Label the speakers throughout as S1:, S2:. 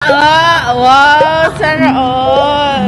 S1: Ah, wow, sana all.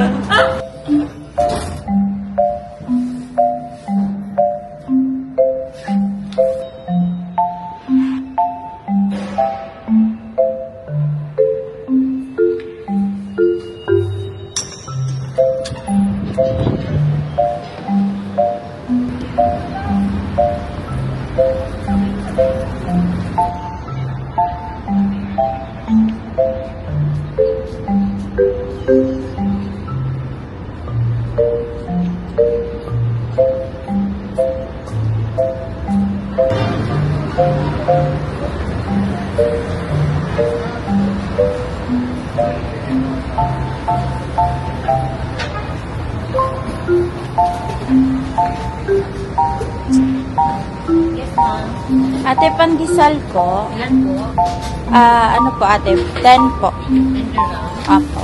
S2: Ate, pandesal po.
S3: Ilan po?
S2: Ano po ate? 10 po.
S3: Tender lang.
S2: Apo.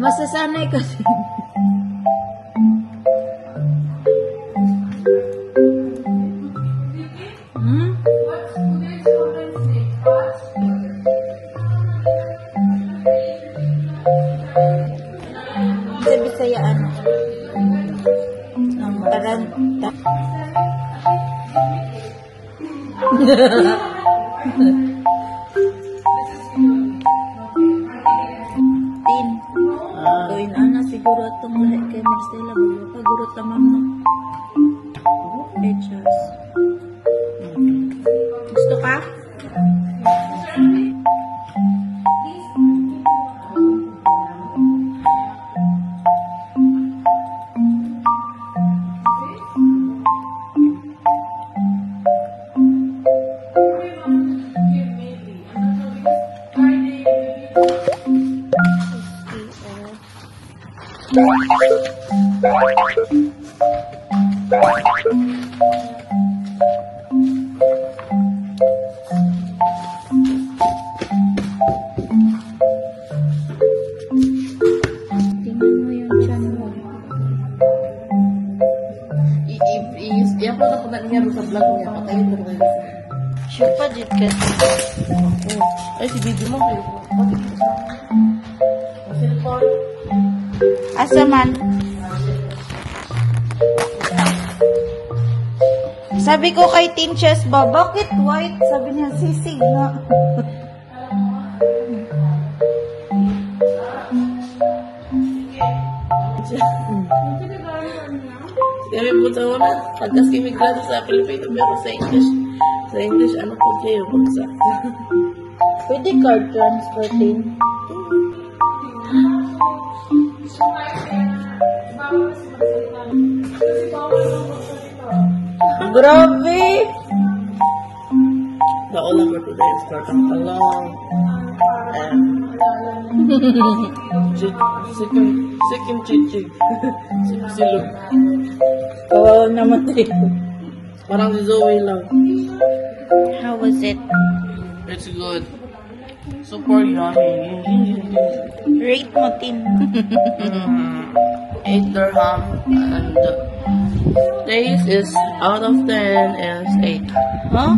S2: Masasanay kasi. Sa Bisayaan. Taranta. Tin. Gawin ana siguro itong lahat kay Marcela. Pagurot naman mo. Echas. Gusto ka? Tingnan mo yung tiyan mo.
S3: I-upload na po na niya sa vlog niya. Patayin mo na.
S2: Sure pa, Jit, kasi.
S3: Ay, si video mo kayo. Cellphone.
S2: Asa man? Sabi ko kay Team Chess ba, bakit white? Sabi niya, sisig na.
S3: Kami po tawa na. Pagkas kami grado sa Pilipino, pero sa English. Sa English, ano po kayo? Bagsak.
S2: Pwede card transfer din. Grabe!
S3: The all number today is starting along. Sikim chichig. Silog.
S2: Kawawa naman tayo.
S3: Parang si Zoe lang.
S2: How was it?
S3: It's good. Super yummy.
S2: Rate mo, Tin.
S3: 8 dirham and taste is out of 10 is 8.
S2: Huh?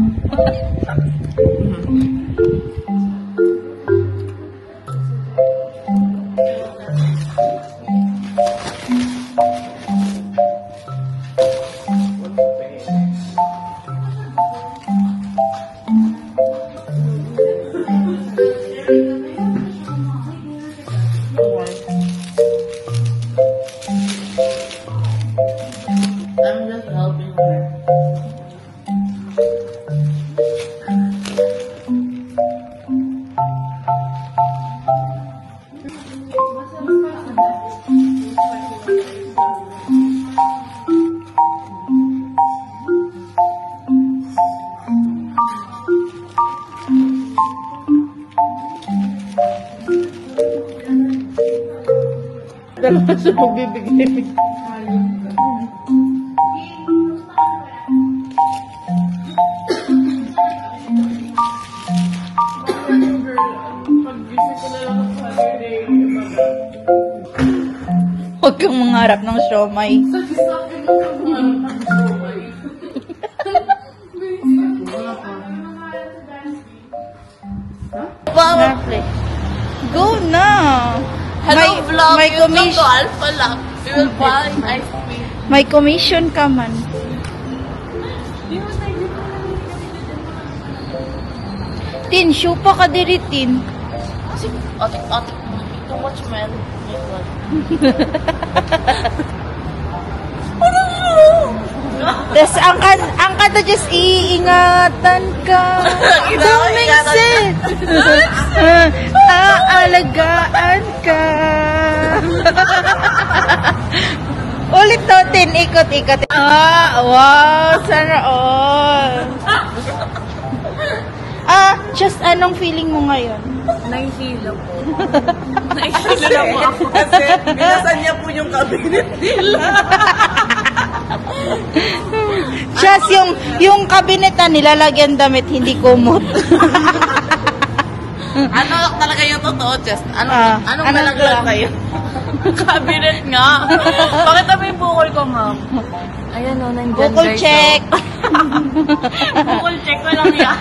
S3: I'm just helping her.
S1: talaga siya magbibigay. Huwag kang mangarap ng siomay. Netflix. Go na!
S3: Hello vlog,
S1: may
S3: welcome to
S1: commission.
S3: Alpha Lab. We will buy ice cream.
S1: May commission ka man. Tin, show pa ka diri, Tin.
S3: Kasi, atik, too much man.
S1: Tapos, ang kanta just iingatan ka. Don't make sense. Aalagaan ka. Ulit to, Tin. Ikot. Wow. Sana all. Just anong feeling mo ngayon?
S2: Naihilo po.
S3: Naisila mo ako. Kasi, binasan niya po yung cabinet nila.
S1: Just yung kabinet na nilalagyan damit, hindi kumot.
S3: Ano talaga yung totoo, Jess? Anong
S1: ano
S3: malaglag
S1: lang?
S3: kayo? Cabinet nga. Bakit naman yung bukol ko, ma'am?
S2: Ayan o, nandyan
S1: Bukol check.
S3: Bukol check ko lang yan.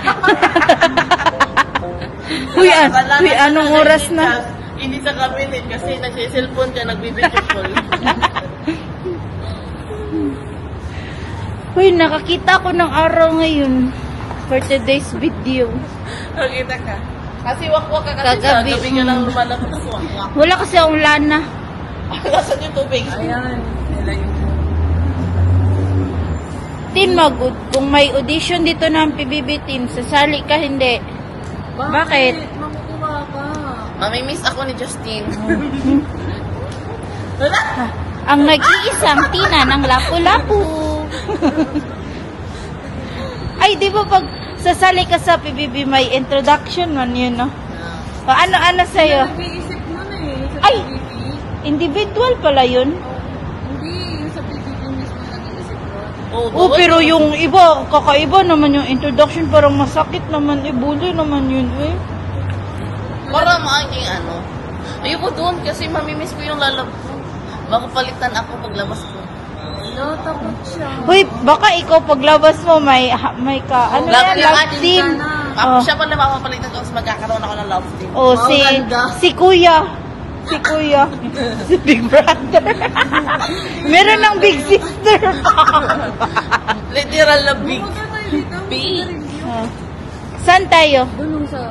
S1: Uy, anong oras na?
S3: Hindi sa cabinet kasi nagsiselfone ka, nagbibideo call.
S1: Uy, nakakita ko ng araw ngayon for today's video.
S3: Nakita ka. Kasi wakwak ka kasi
S1: Kagabi,
S3: sa gabi ka lang lumalabas sa wakwak.
S1: Wala kasi akong lana.
S3: Kasan yung tubig?
S2: Ayan.
S1: Tin, kung may audition dito ng PBB team, sasali ka hindi. Bakit?
S2: Makukuha ka.
S3: Mamimiss ako ni Justin.
S1: Ang nag-iisang Tina ng lapu-lapu. Ay, di ba pag sasali ka sa PBB, may introduction man yun, no? O, ano sa'yo?
S2: Nag-iisip mo na eh. Sa
S1: Ay!
S2: PBB.
S1: Individual pala yun?
S2: Hindi, yung sa PBB mismo nag-iisip ko.
S1: Oh, pero yung iba, kakaiba naman yung introduction, parang masakit naman, ibuli naman yun, eh.
S3: Para maaking ano. Ayoko doon kasi mamimiss ko yung lalab ko. Baka palitan ako paglabas ko.
S2: No, takot siya.
S1: Uy, baka ikaw paglabas mo, may ano yan, love team. Oh.
S3: Siya pala mapapalitan ko kasi magkakaroon ako ng love team.
S1: Oh, si Kuya. Si Big Brother. Meron ng Big Sister.
S3: Literal na big.
S2: Magkakayo dito.
S3: Big.
S1: Saan tayo?
S2: Dulong sa